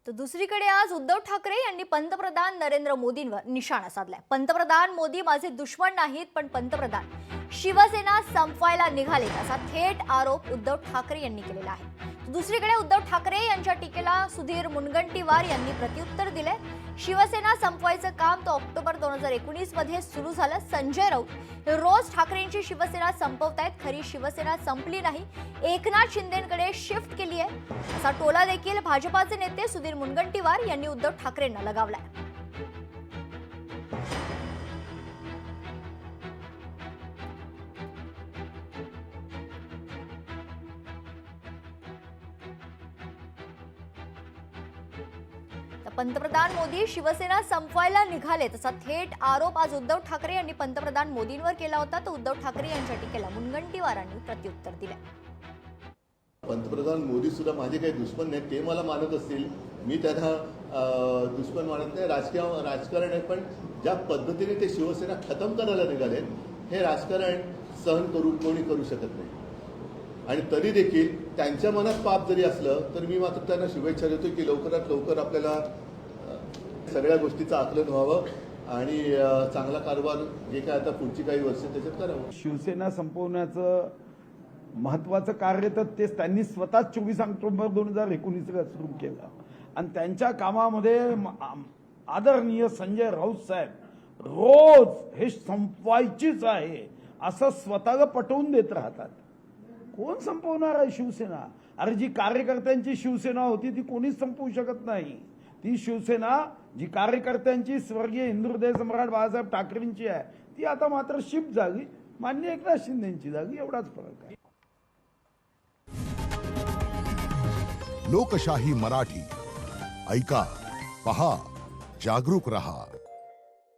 तर दुसरीकडे आज उद्धव ठाकरे यांनी पंतप्रधान नरेंद्र मोदींवर निशाणा साधलाय। पंतप्रधान मोदी माझे दुश्मन नाहीत, पण पंतप्रधान शिवसेना संपवायला निघाले असा थेट आरोप उद्धव ठाकरे यांनी केलेला आहे। दुसरीकडे उद्धव ठाकरे यांच्या टीकेला सुधीर मुनगंटीवार यांनी प्रत्युत्तर दिले। शिवसेना संपवायचं काम तो ऑक्टोबर 2019 मध्ये सुरू झालं। संजय राऊत रोज ठाकरेंची शिवसेना संपवतायत, खरी शिवसेना संपली नाही, एकनाथ शिंदेंकडे शिफ्ट केली आहे असा टोला देखील भाजपाचे नेते सुधीर मुनगंटीवार यांनी उद्धव ठाकरेंना लगावलाय। पंतप्रधान मोदी शिवसेना संपवायला निघाले तसा थेट आरोप आज उद्धव ठाकरे यांनी पंतप्रधान मोदींवर केला होता। तर उद्धव ठाकरे यांच्या टीकेला मुनगंटीवारांनी प्रत्युत्तर दिले। पंतप्रधान मोदी सुद्धा माझे काही दुश्मन नाही, ते मला मानत असतील, मी त्यांना दुश्मन मानत नाही। राजकारण आहे, पण ज्या पद्धतीने ते शिवसेना खतम करायला निघाले हे राजकारण सहन कोणी करू शकत नाही। आणि तरी देखील त्यांच्या मनात पाप जरी असलं तर मी मात्र त्यांना शुभेच्छा देतो की लवकरात लवकर आपल्याला सगळ्या गोष्टीचं आकलन व्हावं आणि चांगला कारभार जे काय आता पुढची काही वर्ष त्याच्यात करावं। शिवसेना संपवण्याचं महत्वाचं कार्य तर तेच त्यांनी स्वतः 24 ऑक्टोबर 2019 सुरू केलं आणि त्यांच्या कामामध्ये आदरणीय संजय राऊत साहेब रोज हे संपवायचीच आहे असं स्वतः पटवून देत राहतात। कोण संपवणार आहे शिवसेना? अरे जी कार्यकर्त्यांची शिवसेना होती ती कोणीच संपवू शकत नाही। ती शिवसेना जी कार्यकर्त्यांची स्वर्गीय हिंदू हृदय सम्राट बाळासाहेब ठाकरेंची आहे ती आता मात्र शिफ्ट झाली माननीय एकनाथ शिंदेंची झाली, एवढाच फरक आहे। लोकशाही मराठी ऐका, पहा, जागरूक रहा।